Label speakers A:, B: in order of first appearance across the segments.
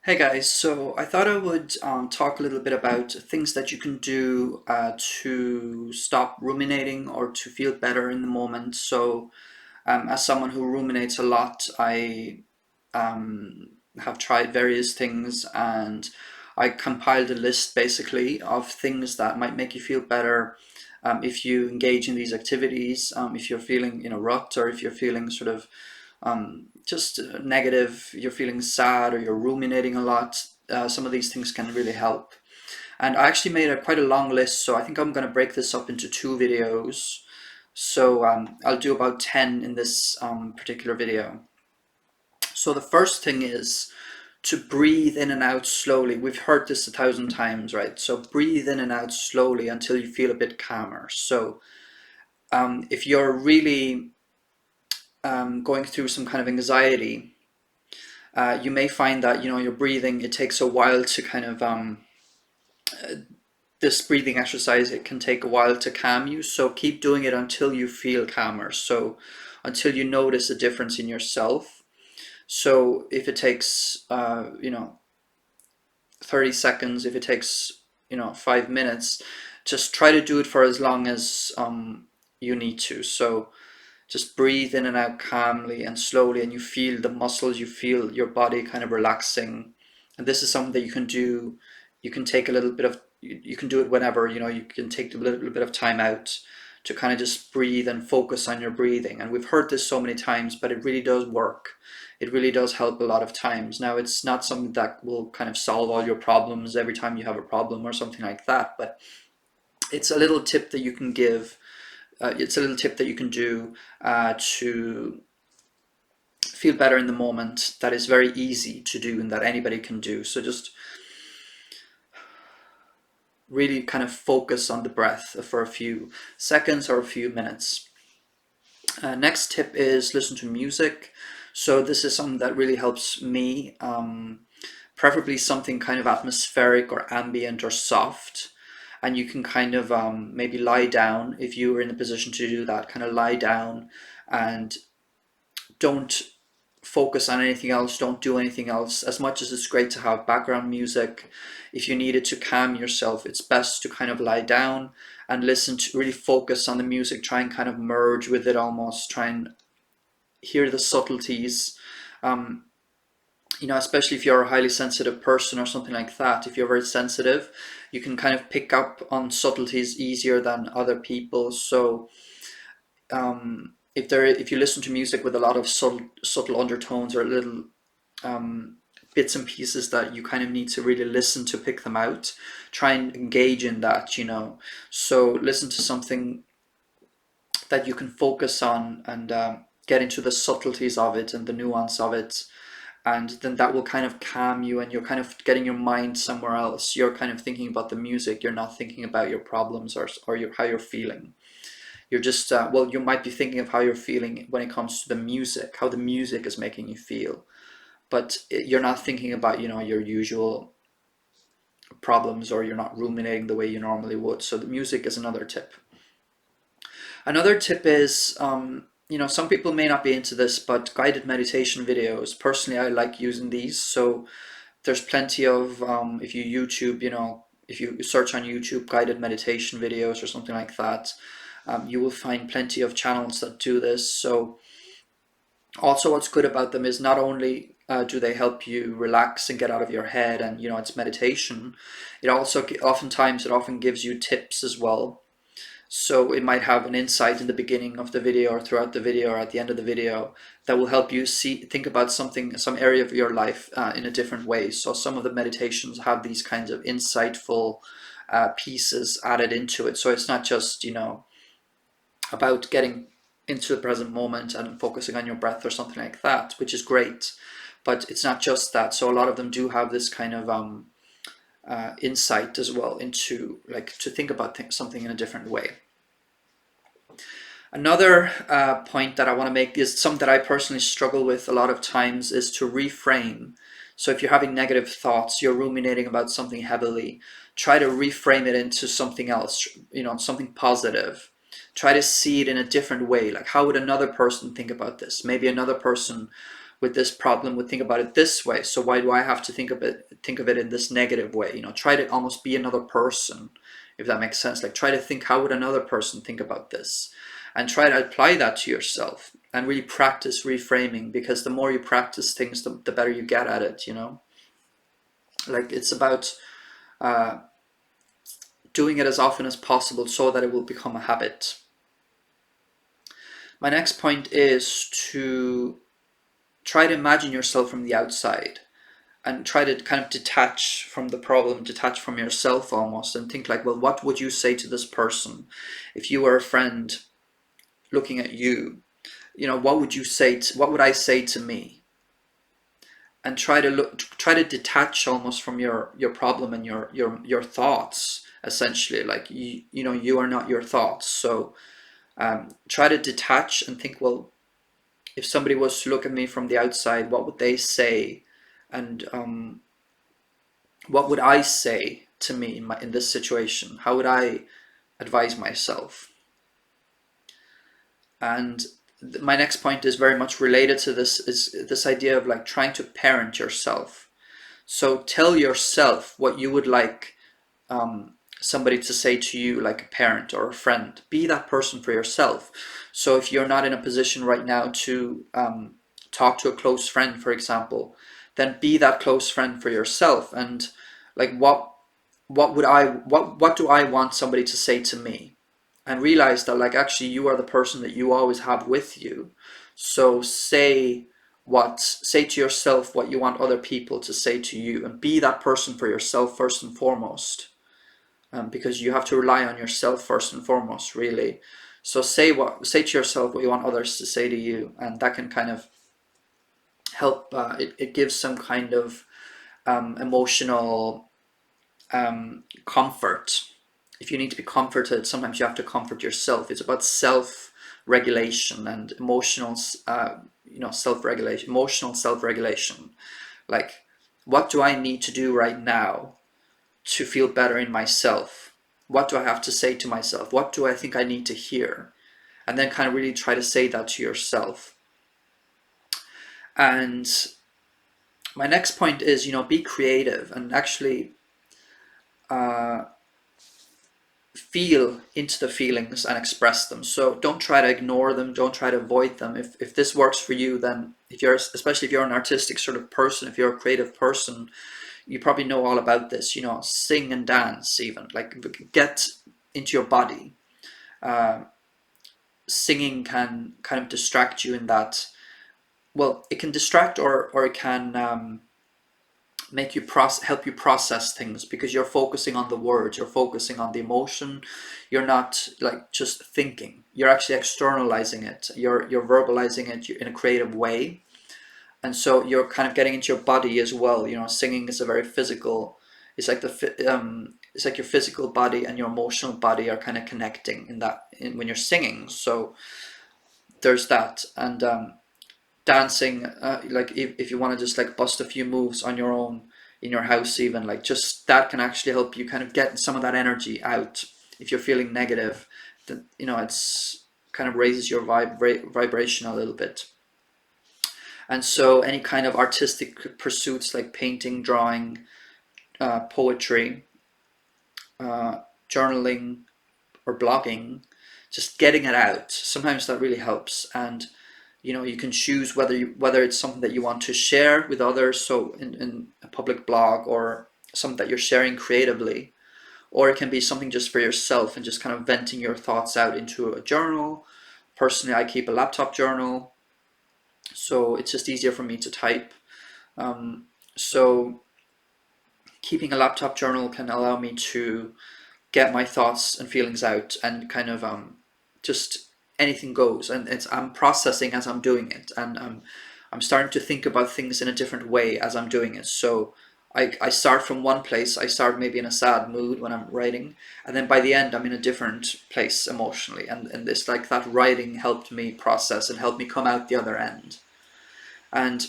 A: Hey guys, so I thought I would talk a little bit about things that you can do to stop ruminating or to feel better in the moment. So, as someone who ruminates a lot, I have tried various things and I compiled a list basically of things that might make you feel better if you engage in these activities, if you're feeling in a rut or if you're feeling sort of just negative, you're feeling sad or you're ruminating a lot, some of these things can really help. And I actually made quite a long list, so I think I'm going to break this up into two videos. So I'll do about 10 in this particular video. So the first thing is to breathe in and out slowly. We've heard this 1,000 times, right? So breathe in and out slowly until you feel a bit calmer. So if you're really going through some kind of anxiety, you may find that your breathing, it takes a while to kind of this breathing exercise, it can take a while to calm you, so keep doing it until you feel calmer, so until you notice a difference in yourself. So if it takes 30 seconds, if it takes 5 minutes, just try to do it for as long as you need to. So just breathe in and out calmly and slowly, and you feel the muscles, you feel your body kind of relaxing. And this is something that you can do. You can take a little bit of, you can do it whenever, you can take a little bit of time out to kind of just breathe and focus on your breathing. And we've heard this so many times, but it really does work. It really does help a lot of times. Now, it's not something that will kind of solve all your problems every time you have a problem or something like that, but it's a little tip that you can give. It's a little tip that you can do to feel better in the moment, that is very easy to do and that anybody can do. So just really kind of focus on the breath for a few seconds or a few minutes. Next tip is listen to music. So this is something that really helps me, preferably something kind of atmospheric or ambient or soft. And you can kind of maybe lie down if you were in a position to do that, kind of lie down and don't focus on anything else, don't do anything else. As much as it's great to have background music, if you needed to calm yourself, it's best to kind of lie down and listen to, really focus on the music, try and kind of merge with it almost, try and hear the subtleties. Um, Especially if you're a highly sensitive person or something like that, if you're very sensitive, you can kind of pick up on subtleties easier than other people. So if you listen to music with a lot of subtle undertones or little bits and pieces that you kind of need to really listen to pick them out, try and engage in that. So listen to something that you can focus on and get into the subtleties of it and the nuance of it, and then that will kind of calm you, and you're kind of getting your mind somewhere else. You're kind of thinking about the music, you're not thinking about your problems or how you're feeling. You're just well, you might be thinking of how you're feeling when it comes to the music, how the music is making you feel, but you're not thinking about your usual problems, or you're not ruminating the way you normally would. So the music is another tip. Another tip is some people may not be into this, but guided meditation videos. Personally, I like using these. So there's plenty of if you YouTube, if you search on YouTube guided meditation videos or something like that, you will find plenty of channels that do this. So also what's good about them is not only do they help you relax and get out of your head, and it's meditation, it also oftentimes it often gives you tips as well. So it might have an insight in the beginning of the video or throughout the video or at the end of the video that will help you think about some area of your life in a different way. So some of the meditations have these kinds of insightful pieces added into it. So it's not just, about getting into the present moment and focusing on your breath or something like that, which is great. But it's not just that. So a lot of them do have this kind of insight as well into, like, to think about something in a different way. Another point that I want to make is something that I personally struggle with a lot of times is to reframe. So if you're having negative thoughts, you're ruminating about something heavily, try to reframe it into something else, something positive. Try to see it in a different way. Like, how would another person think about this? Maybe another person with this problem would think about it this way. So why do I have to think of it in this negative way? You know, try to almost be another person, if that makes sense. Like try to think, how would another person think about this? And try to apply that to yourself and really practice reframing, because the more you practice things, the better you get at it, you know? Like it's about doing it as often as possible so that it will become a habit. My next point is to try to imagine yourself from the outside and try to kind of detach from the problem, detach from yourself almost, and think like, well, what would you say to this person if you were a friend looking at you? You know, what would you say what would I say to me? And try to detach almost from your problem and your thoughts, essentially. Like you know, you are not your thoughts. So try to detach and think, well, if somebody was to look at me from the outside, what would they say? And what would I say to me in this situation? How would I advise myself? And my next point is very much related to this, is this idea of like trying to parent yourself. So tell yourself what you would like somebody to say to you, like a parent or a friend. Be that person for yourself. So if you're not in a position right now to talk to a close friend, for example, then be that close friend for yourself. And like what do I want somebody to say to me? And realize that like actually you are the person that you always have with you. So say to yourself what you want other people to say to you, and be that person for yourself first and foremost, because you have to rely on yourself first and foremost, really. So say to yourself what you want others to say to you, and that can kind of help. It gives some kind of emotional comfort. If you need to be comforted, sometimes you have to comfort yourself. It's about self-regulation and emotional, self-regulation, emotional self-regulation. Like, what do I need to do right now to feel better in myself? What do I have to say to myself? What do I think I need to hear? And then kind of really try to say that to yourself. And my next point is, be creative and actually feel into the feelings and express them. So don't try to ignore them, don't try to avoid them. If this works for you, then especially if you're an artistic sort of person, if you're a creative person, you probably know all about this, sing and dance, even like get into your body. Singing can kind of distract you in that, well, it can distract, or it can make you help you process things, because you're focusing on the words, you're focusing on the emotion, you're not like just thinking, you're actually externalizing it, you're verbalizing it in a creative way. And so you're kind of getting into your body as well. Singing is a very physical, it's like it's like your physical body and your emotional body are kind of connecting when you're singing. So there's that. And dancing, like if you want to just like bust a few moves on your own in your house, even, like just that can actually help you kind of get some of that energy out. If you're feeling negative, then it's kind of raises your vibration a little bit. And so any kind of artistic pursuits like painting, drawing, poetry, journaling, or blogging, just getting it out, sometimes that really helps. And you can choose whether it's something that you want to share with others, so in a public blog, or something that you're sharing creatively, or it can be something just for yourself and just kind of venting your thoughts out into a journal. Personally, I keep a laptop journal, so it's just easier for me to type. So keeping a laptop journal can allow me to get my thoughts and feelings out, and kind of just anything goes, and I'm processing as I'm doing it, and I'm starting to think about things in a different way as I'm doing it. So I start from one place. I start maybe in a sad mood when I'm writing, and then by the end I'm in a different place emotionally, and this, like, that writing helped me process and helped me come out the other end. And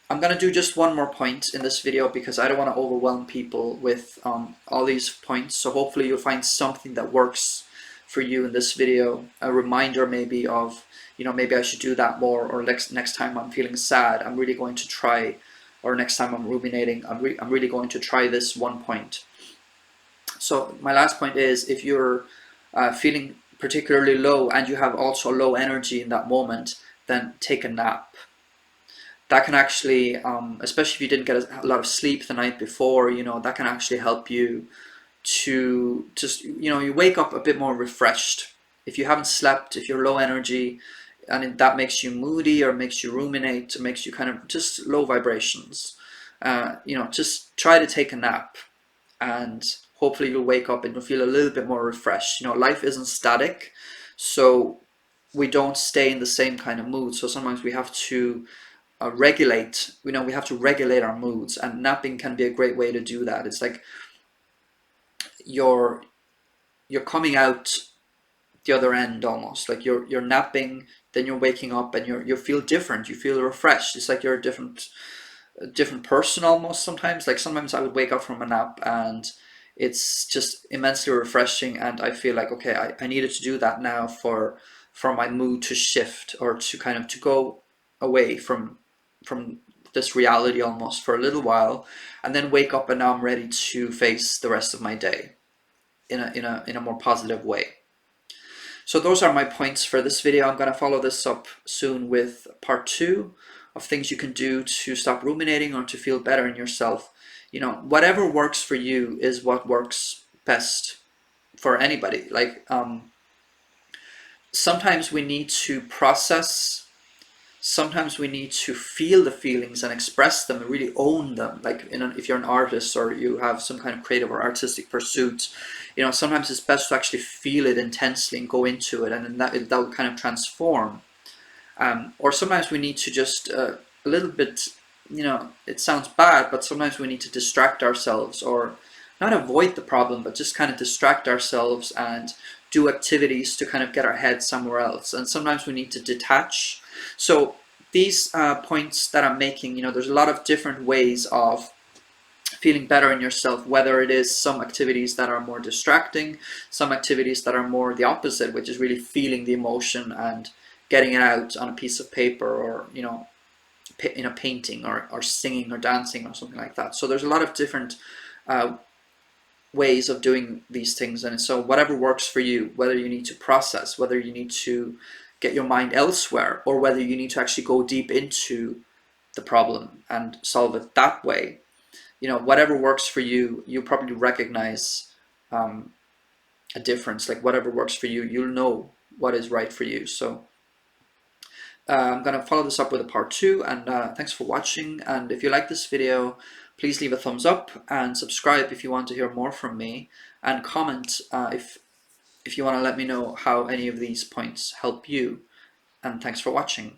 A: I'm going to do just one more point in this video, because I don't want to overwhelm people with all these points. So hopefully you'll find something that works for you in this video. A reminder maybe of, maybe I should do that more, or next time I'm feeling sad, I'm really going to try, or next time I'm ruminating, I'm really going to try this one point. So my last point is, if you're feeling particularly low and you have also low energy in that moment, then take a nap. That can actually, especially if you didn't get a lot of sleep the night before, that can actually help you to just, you wake up a bit more refreshed. If you haven't slept, if you're low energy, and that makes you moody or makes you ruminate, makes you kind of just low vibrations, just try to take a nap, and hopefully you'll wake up and you'll feel a little bit more refreshed. Life isn't static, so we don't stay in the same kind of mood. So sometimes we have to regulate. We have to regulate our moods, and napping can be a great way to do that. It's like you're coming out the other end, almost like you're napping, then you're waking up and you feel different. You feel refreshed. It's like you're a different person almost. Sometimes, like sometimes I would wake up from a nap and it's just immensely refreshing, and I feel like, okay, I needed to do that now for my mood to shift, or to kind of to go away from this reality almost for a little while, and then wake up and now I'm ready to face the rest of my day in a more positive way. So those are my points for this video. I'm going to follow this up soon with part 2 of things you can do to stop ruminating or to feel better in yourself. Whatever works for you is what works best for anybody. Like, sometimes we need to process. Sometimes we need to feel the feelings and express them and really own them. Like, if you're an artist or you have some kind of creative or artistic pursuit, sometimes it's best to actually feel it intensely and go into it, and then that will kind of transform. Or sometimes we need to just a little bit, it sounds bad, but sometimes we need to distract ourselves, or not avoid the problem, but just kind of distract ourselves and do activities to kind of get our head somewhere else. And sometimes we need to detach. So these points that I'm making, there's a lot of different ways of feeling better in yourself, whether it is some activities that are more distracting, some activities that are more the opposite, which is really feeling the emotion and getting it out on a piece of paper, or in a painting, or singing or dancing or something like that. So there's a lot of different ways of doing these things, and so whatever works for you, whether you need to process, whether you need to get your mind elsewhere, or whether you need to actually go deep into the problem and solve it that way, whatever works for you, you'll probably recognize a difference. Like, whatever works for you, you'll know what is right for you. So I'm going to follow this up with a part 2, and thanks for watching. And if you like this video, please leave a thumbs up and subscribe if you want to hear more from me, and comment if you want to let me know how any of these points help you. And thanks for watching.